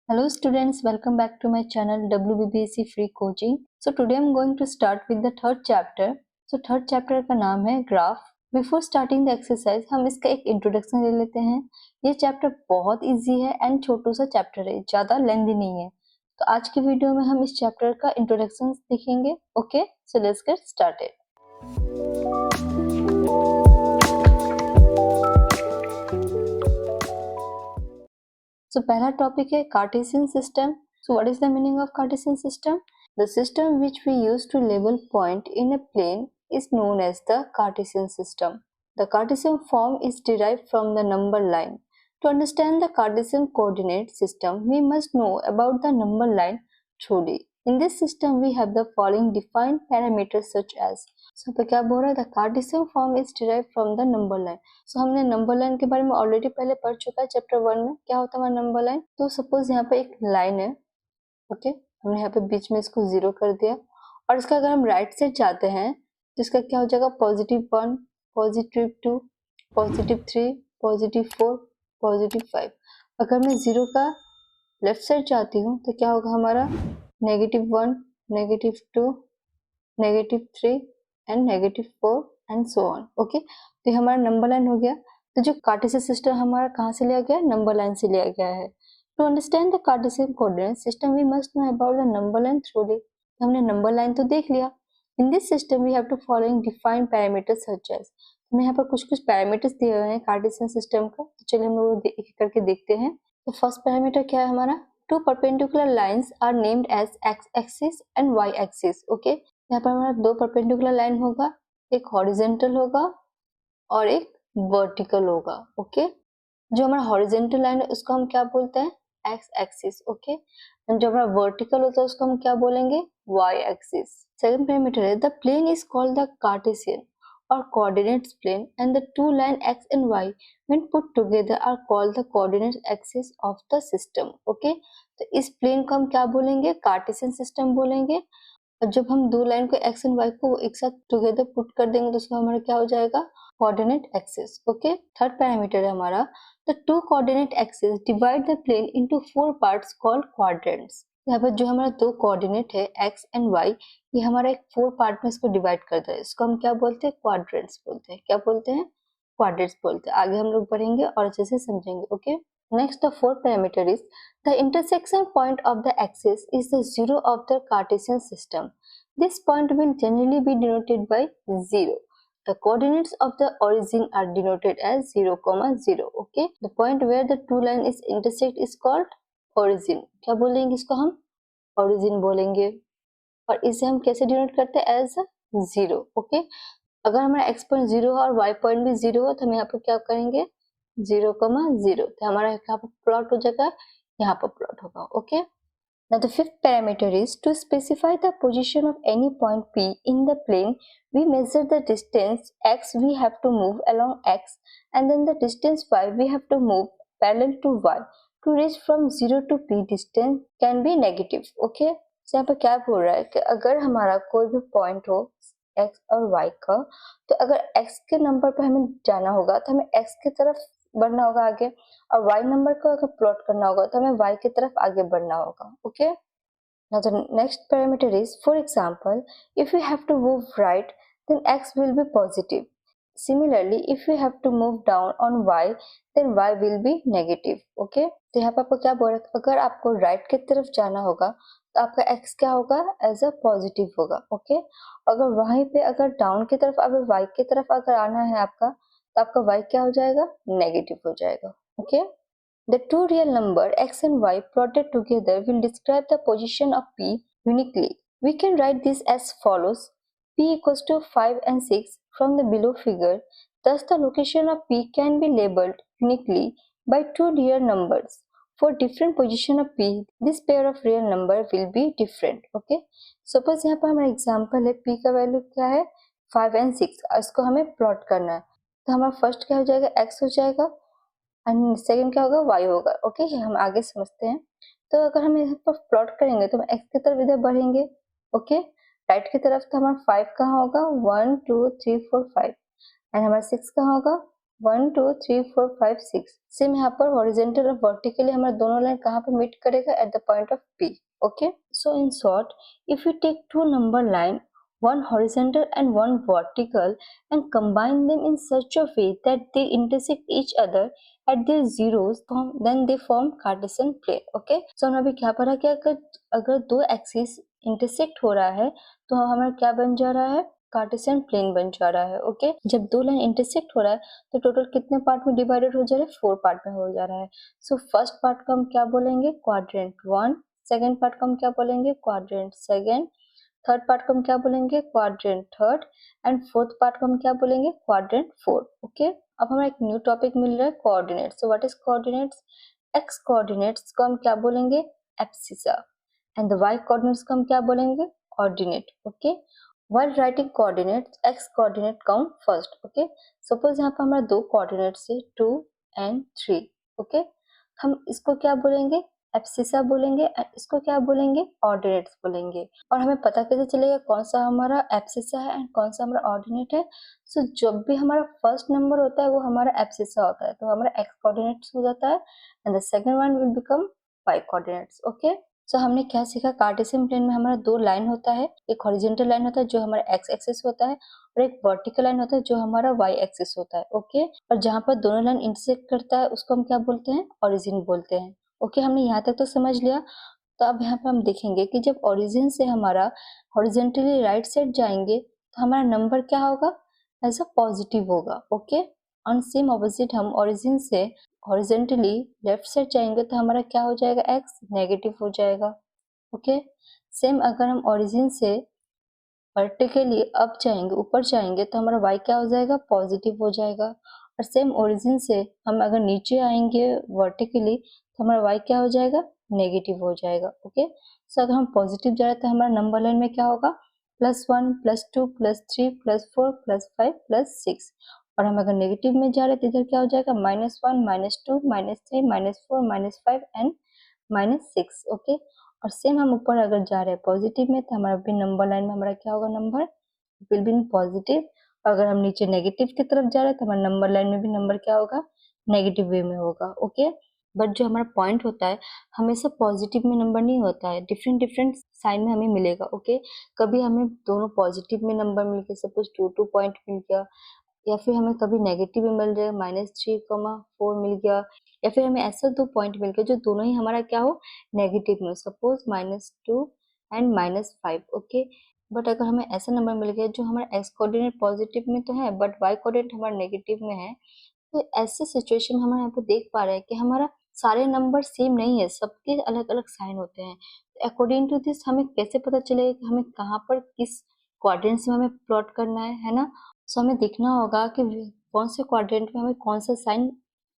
Hello students, welcome back to my channel WBBSC Free Coaching. So today I'm going to start with the third chapter. So third chapter का नाम है graph. Before starting the exercise, हम इसका एक introduction ले लेते हैं. ये चैप्टर बहुत इजी है एंड छोटू सा चैप्टर है, ज़्यादा लेंथी नहीं है. तो आज की वीडियो में हम इस चैप्टर का इंट्रोडक्शन देखेंगे. Okay, so let's get started. So पहला टॉपिक है Cartesian system. So what is the meaning of Cartesian system? The system which we use to label point in a plane is known as the Cartesian system. The Cartesian form is derived from the number line. To understand the Cartesian coordinate system, we must know about the number line truly. In this system, we have the following defined parameters such as. So तो क्या बोल रहा है? The Cartesian form is derived from the number line. So हमने number line के बारे में already पहले पढ़ चुका है चैप्टर 1 में. क्या होता है हमारा नंबर लाइन? तो सपोज यहाँ पे एक लाइन है. ओके, हमने यहाँ पे बीच में इसको 0 कर दिया और इसका अगर हम राइट साइड जाते हैं तो इसका क्या हो जाएगा? +1, +2, +3, +4, +5. अगर मैं 0 का लेफ्ट साइड जाती हूँ तो क्या होगा हमारा? -1, -2, -3 and -4 and so on. Okay, तो ये हमारा नंबर लाइन हो गया. तो जो कार्टेशियन सिस्टम हमारा कहाँ से लिया गया? नंबर लाइन से लिया गया है. To understand the cartesian coordinate system we must know about the number line theory. हमने नंबर लाइन तो देख लिया. In this system we have to following defined parameters such as. हमें यहाँ पर कुछ पैरामीटर्स दिए हुए हैं कार्टेशियन सिस्टम का. तो चलिए हम वो एक एक करके देखते हैं. तो फर्स्ट पैरामीटर क्या है हमारा? Two perpendicular lines are named as X axis and Y axis. Okay, यहाँ पर हमारा 2 परपेंडिकुलर लाइन होगा, एक हॉरिजेंटल होगा और एक वर्टिकल होगा. ओके, जो हमारा हॉरिजेंटल लाइन है उसको हम क्या बोलते हैं? X axis. ओके, जो हमारा वर्टिकल होता है उसको हम क्या बोलेंगे? Y axis. सेकंड पैरामीटर है the plane is called the Cartesian और coordinates plane and the two line X and Y when put together are called the coordinate axis of the system. Okay, तो इस plane को हम क्या बोलेंगे? Cartesian system बोलेंगे. और जब हम दो लाइन को एक्स एंड वाई को एक साथ टुगेदर पुट कर देंगे तो उसका हमारा क्या हो जाएगा? Coordinate axis. Okay, third parameter है हमारा the two coordinate axis divide the plane into 4 parts called quadrants. यहाँ पर जो हमारा 2 कोऑर्डिनेट है एक्स एंड वाई, ये हमारा एक 4 पार्ट में इसको डिवाइड कर दे. इसको हम क्या बोलते हैं? क्वाड्रेंट्स बोलते हैं. क्या बोलते हैं? क्वाड्रेंट्स बोलते हैं. आगे हम लोग पढ़ेंगे और अच्छे से समझेंगे. Okay, next the fourth parameter is the intersection point of the axis is the zero of the Cartesian system. This point will generally be denoted by 0. The coordinates of the origin are denoted as 0, 0. Okay, the point where the two line is intersect is called origin. क्या बोलेंगे इसको हम? origin बोलेंगे. और इसे हम कैसे denote करते हैं? एज 0. ओके, अगर हमारा x पॉइंट 0 हो और y पॉइंट भी 0 हो तो हम यहाँ पर क्या करेंगे? 0, 0. तो हमारा यहाँ पर प्लॉट हो जाएगा, यहाँ पर प्लॉट होगा. Okay, now the fifth parameter is to specify the position of any point P in the plane. We measure the distance x we have to move along x and then the distance y we have to move parallel to y to reach from 0 to P. Distance can be negative. Okay, so यहाँ पर क्या बोल रहा है कि अगर हमारा कोई भी पॉइंट हो x और y का, तो अगर x के नंबर पर हमें जाना होगा तो हमें x की तरफ बढ़ना होगा आगे, और y नंबर को अगर प्लॉट करना होगा तो हमें y की तरफ आगे बढ़ना होगा. Okay, now the next parameter is, for example, if we have to move right then x will be positive. Similarly, if we have to move down on y then y will be negative. Okay, तो यहाँ पर आपको क्या बोल रहा है? अगर आपको राइट की तरफ जाना होगा तो आपका x क्या होगा? एज अ पॉजिटिव होगा. ओके, अगर वहीं पे अगर डाउन की तरफ अगर y की तरफ अगर आना है आपका तो आपका y क्या हो जाएगा? नेगेटिव हो जाएगा. Okay, the two real number x and y plotted together will describe the position of P uniquely. We can write this as follows. P equals to 5 and 6 from the below figure. Thus the location of P can be labeled uniquely by two real numbers. For different position of P, this pair of real number will be different. Okay, suppose यहाँ पर हमारा example है P का value क्या है? 5 and 6. इसको हमें plot करना है. तो हमारा फर्स्ट क्या हो जाएगा? x हो जाएगा एंड सेकंड क्या होगा? y होगा. ओके, हम आगे समझते हैं. तो अगर हम यहाँ पर प्लॉट करेंगे तो हम x की तरफ इधर बढ़ेंगे. ओके, राइट की तरफ तो हमारा 5 कहाँ होगा? 1 2 3 4 5 एंड हमारा 6 कहाँ होगा? 1 2 3 4 5 6। सेम यहाँ पर हॉरिजेंटल और वर्टिकली हमारे दोनों लाइन कहाँ पे मीट करेगा? At the point of P. Okay, so in short, if we take two number line, one horizontal and one vertical, and combine them in such a way that they intersect each other at their zeros, then they form Cartesian plane. Okay, so हमने अभी क्या पढ़ा कि अगर दो axis intersect हो रहा है तो हमारा क्या बन जा रहा है? कार्टेशियन प्लेन बन जा रहा है। ओके, जब दो लाइन इंटरसेक्ट हो रहा है तो टोटल कितने पार्ट में डिवाइडेड हो जा रहा है? 4 पार्ट में हो जा रहा है। सो फर्स्ट पार्ट को हम क्या बोलेंगे? क्वाड्रेंट 1। सेकेंड पार्ट को हम क्या बोलेंगे? Quadrant second. थर्ड पार्ट को हम क्या बोलेंगे? Quadrant third. And fourth part को हम क्या बोलेंगे? Quadrant fourth. ओके, अब हमें एक न्यू टॉपिक मिल रहा है, coordinates. So what is coordinates? X coordinates को हम क्या बोलेंगे? Abscissa. And the Y coordinates को हम क्या बोलेंगे? Ordinate. Okay, while writing coordinates, x coordinate come first. Okay, suppose यहाँ पर हमारा दो coordinates है 2 and 3. Okay, हम इसको क्या बोलेंगे? एब्सिसा बोलेंगे। इसको क्या बोलेंगे? ऑर्डिनेट्स बोलेंगे। और हमें पता कैसे चलेगा कौन सा हमारा एब्सिसा है एंड कौन सा हमारा ऑर्डिनेट है? सो जब भी हमारा फर्स्ट नंबर होता है वो हमारा एब्सिसा होता है, तो हमारा एक्स कोऑर्डिनेट्स हो जाता है and the second one will become Y coordinates. Okay, so हमने क्या सीखा? कार्टेशियन प्लेन में हमारा दो लाइन होता है, एक हॉरिजॉन्टल लाइन होता है जो हमारा एक्स एक्सिस होता है और एक वर्टिकल लाइन होता है जो हमारा वाई एक्सिस होता है। ओके, और जहाँ पर दोनों लाइन इंटरसेक्ट करता है उसको हम क्या बोलते हैं? ओरिजिन बोलते हैं। ओके, हमने यहाँ तक तो समझ लिया। तो अब यहाँ पे हम देखेंगे कि जब ओरिजिन से हमारा हॉरिजॉन्टली राइट साइड जाएंगे तो हमारा नंबर क्या होगा? एज अ पॉजिटिव होगा। ओके, ऑन सेम ऑपोजिट हम ओरिजिन से हॉरिजॉन्टली लेफ्ट साइड जाएंगे तो हमारा क्या हो जाएगा? एक्स नेगेटिव हो जाएगा। ओके, सेम अगर हम ओरिजिन से वर्टिकली अप जाएंगे, ऊपर जाएंगे, तो हमारा y क्या हो जाएगा? पॉजिटिव हो जाएगा। और सेम ओरिजिन से हम अगर नीचे आएंगे वर्टिकली तो हमारा y क्या हो जाएगा? नेगेटिव हो जाएगा। ओके, सो अगर हम पॉजिटिव जा रहे हैं तो हमारा नंबर लाइन में क्या होगा? +1 +2 +3 +4 +5 +6। और हम अगर नेगेटिव में जा रहे हैं तो इधर क्या हो जाएगा? -1 -2 -3 -4 -5 एंड -6। ओके, और सेम हम ऊपर अगर जा रहे हैं पॉजिटिव में तो हमारा भी नंबर लाइन में हमारा क्या होगा? Number will be in positive. अगर हम नीचे नेगेटिव की तरफ जा रहे हैं तो हमारा नंबर लाइन में भी नंबर क्या होगा? नेगेटिव वे में होगा। ओके, बट जो हमारा पॉइंट होता है हमेशा पॉजिटिव में नंबर नहीं होता है, डिफरेंट डिफरेंट साइन में हमें मिलेगा। ओके, कभी हमें दोनों पॉजिटिव में नंबर मिल गया, सपोज 2 पॉइंट मिल गया, या फिर हमें कभी नेगेटिव में मिल जाएगा -3,4 मिल गया, या फिर हमें ऐसा दो पॉइंट मिल गया जो दोनों ही हमारा क्या हो? नेगेटिव में हो, सपोज -2 एंड -5। ओके, बट अगर हमें ऐसा नंबर मिल गया जो हमारा एक्स कोऑर्डिनेट पॉजिटिव में तो है बट वाई कोऑर्डिनेट हमारा नेगेटिव में है, तो ऐसे सिचुएशन हम यहाँ पे देख पा रहे हैं कि हमारा सारे नंबर सेम नहीं है, सबके अलग अलग साइन होते हैं। अकॉर्डिंग टू दिस हमें कैसे पता चलेगा कि हमें कहाँ पर किस क्वाड्रेंट में हमें प्लॉट करना है ना? सो हमें देखना होगा कि कौन से क्वाड्रेंट में हमें कौन सा साइन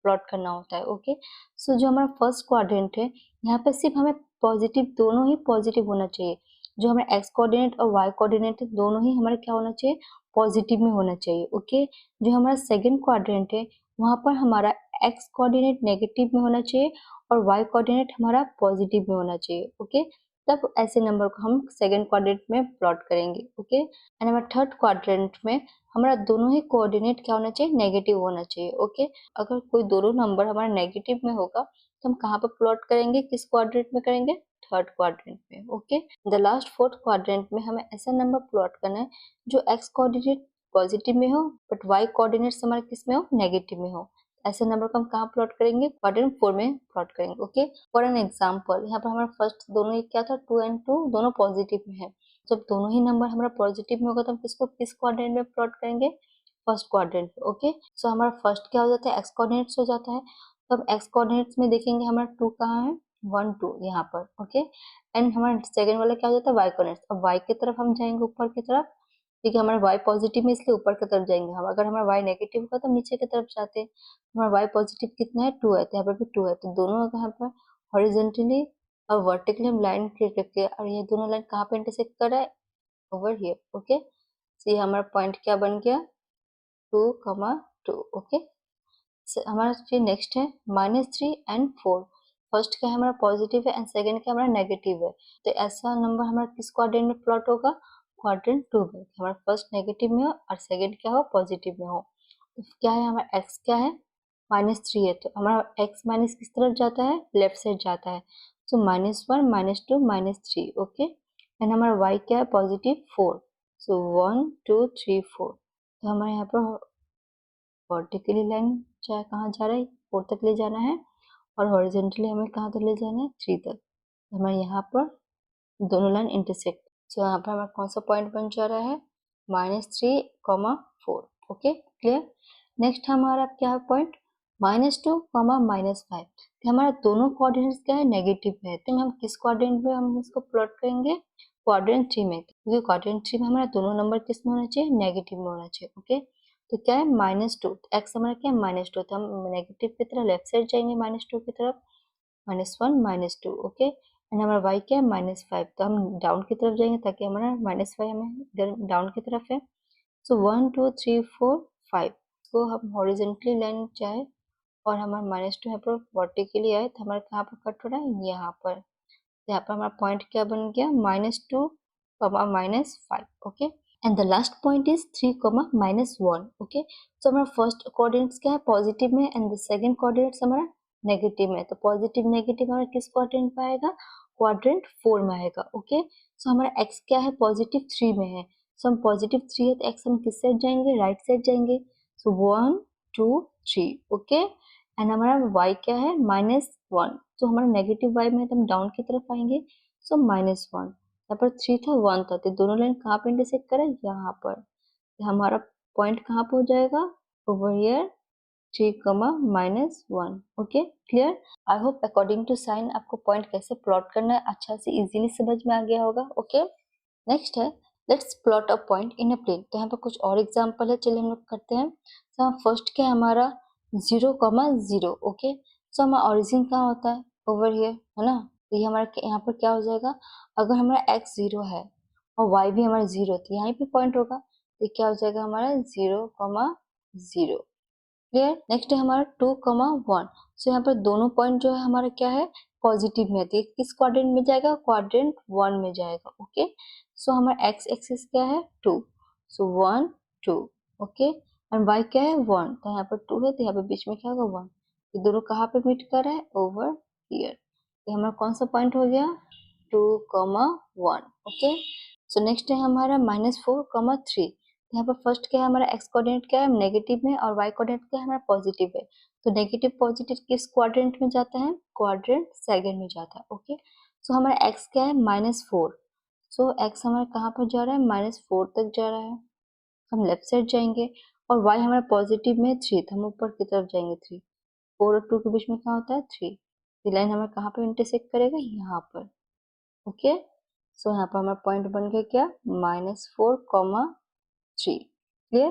प्लॉट करना होता है। ओके, सो जो हमारा फर्स्ट क्वाड्रेंट है यहाँ पे सिर्फ हमें पॉजिटिव, दोनों ही पॉजिटिव होना चाहिए। जो हमारा एक्स कोऑर्डिनेट और वाई कोऑर्डिनेट है दोनों ही हमारे क्या होना चाहिए? पॉजिटिव में होना चाहिए। ओके, जो हमारा सेकंड क्वाड्रेंट है वहाँ पर हमारा एक्स कोऑर्डिनेट नेगेटिव में होना चाहिए और वाई कोऑर्डिनेट हमारा पॉजिटिव में होना चाहिए। ओके, तब ऐसे नंबर को हम सेकंड क्वाड्रेंट में प्लॉट करेंगे। ओके, एंड हमारा थर्ड क्वाड्रेंट में हमारा दोनों ही कोऑर्डिनेट क्या होना चाहिए? नेगेटिव होना चाहिए। ओके, अगर कोई दोनों नंबर हमारा नेगेटिव में होगा तो हम कहाँ पर प्लॉट करेंगे? किस क्वाड्रेंट में करेंगे? थर्ड क्वाड्रेंट में। Okay, the last fourth quadrant में हमें ऐसा नंबर प्लॉट करना है जो एक्स कोऑर्डिनेट पॉजिटिव में हो बट वाई कोऑर्डिनेट्स हमारे किस में हो? नेगेटिव में हो। ऐसे नंबर को हम कहाँ प्लॉट करेंगे? क्वाड्रेंट 4 में प्लॉट करेंगे। ओके, फॉर एन एग्जांपल यहाँ पर हमारा फर्स्ट दोनों ही क्या था? 2 and 2 दोनों पॉजिटिव में है। जब दोनों ही नंबर हमारा पॉजिटिव में होगा तो हम किसको किस क्वाड्रेंट में प्लॉट करेंगे? फर्स्ट क्वाड्रेंट में। ओके, सो हमारा फर्स्ट क्या हो जाता है? एक्स कोऑर्डिनेट्स हो जाता है। तो अब एक्स कोऑर्डिनेट्स में देखेंगे हमारा 2 कहाँ है? 1 2 यहाँ पर। ओके, एंड हमारा सेकंड वाला क्या हो जाता है? Y coordinates. अब वाई की तरफ हम जाएंगे ऊपर की तरफ, ठीक है, हमारा y पॉजिटिव में इसलिए ऊपर की तरफ जाएंगे हम। अगर हमारा y नेगेटिव होगा तो नीचे की तरफ जाते हैं। हमारा y पॉजिटिव कितना है? 2 है, तो यहाँ पर भी 2 है, तो दोनों यहाँ पर हॉरिजॉन्टली और वर्टिकली हम लाइन क्रिएट करके, और ये दोनों लाइन कहाँ पे इंटरसेक्ट कर रहा है? Over here. ओके, सो ये हमारा पॉइंट क्या बन गया? 2,2। ओके, हमारा फिर नेक्स्ट है -3 and 4। फर्स्ट क्या है हमारा? पॉजिटिव है एंड सेकंड क्या हमारा? नेगेटिव है। तो ऐसा नंबर हमारा किस क्वाड्रेंट में प्लॉट होगा? क्वाड्रेंट 2 में। हमारा फर्स्ट नेगेटिव में हो और सेकंड क्या हो? पॉजिटिव में हो। तो क्या है हमारा x क्या है, -3 है, तो हमारा x माइनस किस तरफ जाता है, लेफ्ट साइड जाता है, सो -1 -2 -3, ओके। एंड हमारा y क्या है, +4, सो 1 2 3 4, तो हमारे यहाँ पर वर्टिकली लाइन चाहे कहाँ जा रहा है, 4 तक ले जाना है, और हॉरिजेंटली हमें कहाँ तक ले जाना है, 3 तक। तो हमारे यहाँ पर दोनों लाइन इंटरसेक्ट, सो यहाँ पर हमारा कौन सा पॉइंट बन जा रहा है, -3, 4, ओके क्लियर। नेक्स्ट हमारा क्या है पॉइंट, -2, -5, तो हमारा दोनों कोऑर्डिनेट्स क्या है, नेगेटिव है, तो हम किस क्वाड्रेंट में हम इसको प्लॉट करेंगे, क्वाड्रेंट 3 में, क्योंकि क्वाड्रेंट 3 में हमारा दोनों नंबर किस में होना चाहिए, नेगेटिव में होना चाहिए, ओके। तो क्या है -2, एक्स हमारा क्या है -2, तो हम नेगेटिव की तरफ लेफ्ट साइड जाएंगे, -2 की तरफ, -1 -2, ओके। एंड हमारा y क्या है, -5, तो हम डाउन की तरफ जाएंगे ताकि हमारा -5 हमें इधर डाउन की तरफ है, सो 1 2 3 4 5, तो हम हॉरिजेंटली लाइन चाहे और हमारा -2 यहाँ पर वर्टिकली आए, तो हमारा कहाँ पर कट हो रहा है, यहाँ पर, यहाँ पर हमारा पॉइंट क्या बन गया, -2, -5, okay. And the last point is 3, -1, okay. तो हमारा फर्स्ट कोऑर्डिनेट्स क्या है, पॉजिटिव में, एंड द सेकंड कोऑर्डिनेट्स हमारा नेगेटिव में, तो पॉजिटिव नेगेटिव हमारा किस क्वाड्रेंट में आएगा, क्वाड्रेंट 4 में आएगा, ओके। सो हमारा x क्या है, +3 में है, सो हम +3 है तो x हम किस साइड जाएंगे, राइट साइड जाएंगे, सो 1 2 3, ओके। एंड हमारा y क्या है, -1, तो हमारा नेगेटिव y में है तो हम डाउन की तरफ आएंगे, सो -1, यहाँ पर 3 था 1 था, तो दोनों लाइन कहाँ पे इंटरसेक्ट करें, यहाँ पर, तो हमारा पॉइंट कहाँ पे हो जाएगा, over here 3, -1, okay clear. I hope according to sign आपको पॉइंट कैसे प्लॉट करना है अच्छा से इजीली समझ में आ गया होगा, ओके। नेक्स्ट है, let's plot a point in a plane, तो यहाँ पर कुछ और एग्जांपल है, चलिए हम लोग करते हैं। तो फर्स्ट क्या है हमारा 0, 0, ओके। सो हमारा ओरिजिन कहाँ होता है, ओवर हियर, है ना, तो ये हमारा यहाँ पर क्या हो जाएगा, अगर हमारा x 0 है और y भी हमारा 0, तो यहाँ पे पॉइंट होगा, तो क्या हो जाएगा हमारा 0, 0, क्लियर। नेक्स्ट है हमारा 2, 1, सो यहाँ पर दोनों पॉइंट जो है हमारा क्या है, पॉजिटिव में है, तो किस क्वाड्रेंट में जाएगा, क्वाड्रेंट 1 में जाएगा, ओके। सो हमारा x एक्सिस क्या है, 2, सो 1 2, ओके। एंड y क्या है, 1, तो यहाँ पर 2 है, तो यहाँ पर बीच में क्या होगा, 1, ये दोनों कहाँ पे मीट कर रहा है, ओवर हियर, तो हमारा कौन सा पॉइंट हो गया, 2, 1, ओके। सो नेक्स्ट है हमारा -4, 3, यहाँ पर फर्स्ट क्या है हमारा x कोऑर्डिनेट क्या है, नेगेटिव में, और y कोऑर्डिनेट क्या है हमारा पॉजिटिव है, तो नेगेटिव पॉजिटिव किस क्वाड्रेंट में जाता है, क्वाड्रेंट सेकंड में जाता है, ओके। सो हमारा x क्या है, -4, सो x हमारा कहाँ पर जा रहा है, -4 तक जा रहा है, हम लेफ्ट साइड जाएंगे, और y हमारा पॉजिटिव में 3, तो हम ऊपर की तरफ जाएंगे, 3 4 और 2 के बीच में कहाँ होता है, 3, ये लाइन हमें कहाँ पर इंटरसेक्ट करेगा, यहाँ पर, ओके। सो यहाँ पर हमारा पॉइंट बन गया क्या, -4, 3, क्लियर।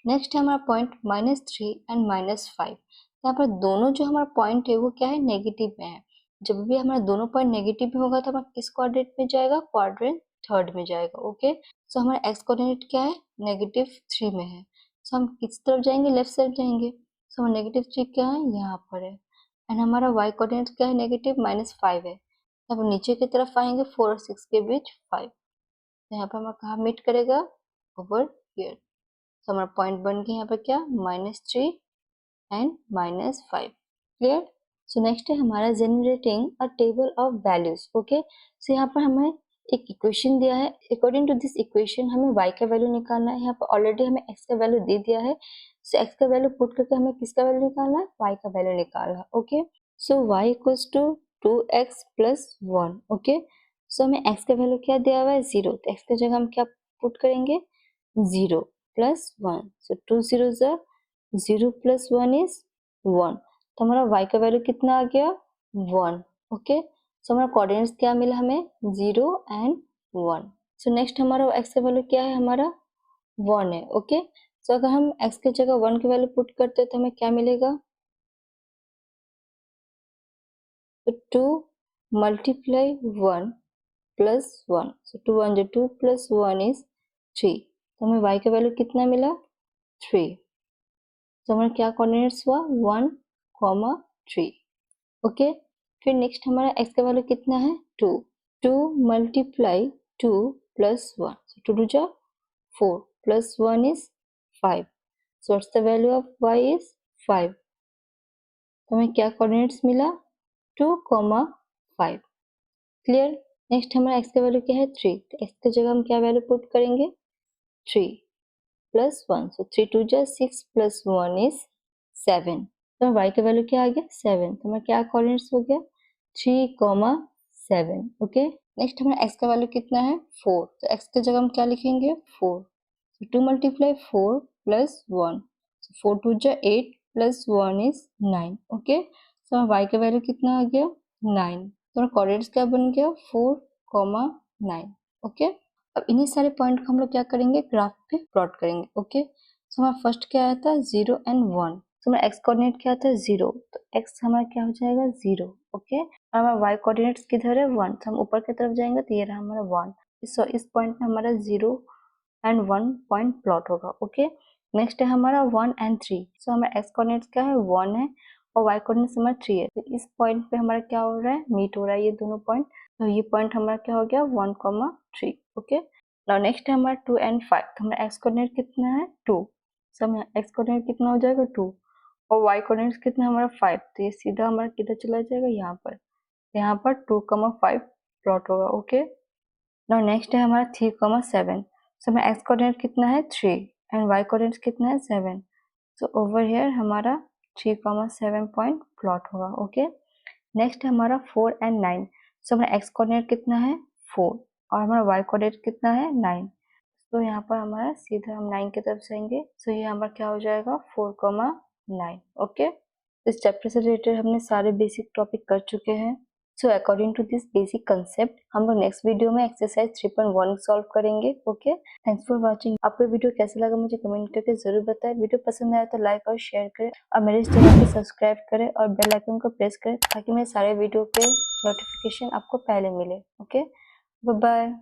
नेक्स्ट है हमारा पॉइंट -3 एंड -5, यहाँ पर दोनों जो हमारा पॉइंट है वो क्या है, नेगेटिव में है, जब भी हमारा दोनों पॉइंट नेगेटिव में होगा तो हमारा किस क्वाड्रेंट में जाएगा, क्वाड्रेंट थर्ड में जाएगा, ओके। सो हमारा एक्स कोऑर्डिनेट क्या है, -3 में है, सो हम किस तरफ जाएंगे, लेफ्ट साइड जाएंगे, सो हमारा -3 क्या है, यहाँ पर है। एंड हमारा वाई कोऑर्डिनेट क्या है, -5 है, तो हम नीचे की तरफ आएंगे, 4 और 6 के बीच 5, तो यहाँ पर हमारा कहाँ मीट करेगा, ओवर हियर, तो हमारा पॉइंट बन गया यहाँ पर क्या, -3 एंड -5, क्लियर। सो नेक्स्ट है हमारा generating a table of values, okay. So यहाँ पर हमें एक इक्वेशन दिया है, अकॉर्डिंग टू दिस इक्वेशन हमें y का वैल्यू निकालना है, यहाँ पर ऑलरेडी हमें x का वैल्यू दे दिया है, सो x का वैल्यू पुट करके हमें किसका वैल्यू निकालना है, y का वैल्यू निकालना है, okay. So y equals to 2x + 1, okay. So हमें x का वैल्यू क्या दिया हुआ है, 0, तो x की जगह हम क्या पुट करेंगे, 0 + 1, सो 2 0 0 + 1 इज 1, तो हमारा y का वैल्यू कितना आ गया, 1, ओके। सो हमारा कोऑर्डिनेट्स क्या मिला हमें, 0 एंड 1, सो नेक्स्ट हमारा x का वैल्यू क्या है, हमारा 1 है, ओके। सो अगर हम x की जगह 1 की वैल्यू पुट करते हैं तो हमें क्या मिलेगा, तो 2 × 1 + 1, सो 2 1 जो 2 + 1 इज 3, तो हमें y का वैल्यू कितना मिला, 3, तो हमारा क्या कोऑर्डिनेट्स हुआ, 1, 3, ओके। फिर नेक्स्ट हमारा x का वैल्यू कितना है, 2, 2 × 2 + 1, so 2 2 जा 4 + 1 is 5, so what's the value of y is 5। तो हमें क्या कोऑर्डिनेट्स मिला 2, 5। क्लियर। नेक्स्ट हमारा x का वैल्यू क्या है 3, तो x की जगह हम क्या वैल्यू पुट करेंगे 3 प्लस 1, सो 3 2 जा 6 प्लस 1 इज 7। तो y का वैल्यू क्या आ गया 7, तो हमारा क्या कोऑर्डिनेट्स हो गया 3, 7। ओके। नेक्स्ट हमारा x का वैल्यू कितना है 4, तो x की जगह हम क्या लिखेंगे 4, so 2 multiply 4 plus 1, so 4 2 जा 8 plus 1 is 9। ओके, so हमारा y का वैल्यू कितना आ गया 9, तो कोऑर्डिनेट्स क्या बन गया 4, 9। ओके, अब इन्हीं सारे पॉइंट को हम लोग क्या करेंगे ग्राफ पे प्लॉट करेंगे। ओके, सो हमारा फर्स्ट क्या आया था 0 एंड 1, तो हमारा x कोऑर्डिनेट क्या था 0, तो x हमारा क्या हो जाएगा 0। ओके, और हमारा y कोऑर्डिनेट्स किधर है 1, तो हम ऊपर की तरफ जाएंगे तो ये रहा हमारा 1। सो इस पॉइंट में हमारा 0 एंड 1 पॉइंट प्लॉट होगा। ओके, नेक्स्ट है हमारा 1 एंड 3, सो हमारा x कोऑर्डिनेट्स क्या है 1 है और y कोऑर्डिनेट्स हमारा 3 है, तो इस पॉइंट पे हमारा क्या हो रहा है मीट हो रहा है ये दोनों पॉइंट, तो ये पॉइंट हमारा क्या हो गया 1, 3। ओके, नाउ नेक्स्ट है हमारा 2 एंड 5, तो हमारा x कोऑर्डिनेट कितना है 2, सो हमारा x कोऑर्डिनेट कितना हो जाएगा 2 और y कोऑर्डिनेट्स कितना है हमारा 5, तो ये सीधा हमारा किधर चला जाएगा यहाँ पर, यहाँ पर 2, 5 प्लॉट होगा। ओके, नाउ नेक्स्ट है हमारा 3, 7, सो हमारा x कोऑर्डिनेट कितना है 3 एंड y कोऑर्डिनेट कितना है 7, सो ओवर हियर हमारा 3, 7 पॉइंट प्लॉट होगा। ओके, नेक्स्ट है हमारा 4 एंड 9, सो हमारा x कोऑर्डिनेट कितना है 4 और हमारा y कोऑर्डिनेट कितना है 9, तो यहाँ पर हमारा सीधा हम 9 की तरफ जाएंगे, सो ये हमारा क्या हो जाएगा 4, 9। ओके, इस चैप्टर से रिलेटेड हमने सारे बेसिक टॉपिक कर चुके हैं। So according to this basic concept हम लोग नेक्स्ट वीडियो में एक्सरसाइज 3.1 सॉल्व करेंगे। Okay, thanks for watching. आपको वीडियो कैसा लगा मुझे कमेंट करके जरूर बताएं। वीडियो पसंद आया तो लाइक और शेयर करें और मेरे इस चैनल को सब्सक्राइब करें और बेल आइकन को प्रेस करें ताकि मेरे सारे वीडियो के नोटिफिकेशन आपको पहले मिले। Okay, bye bye.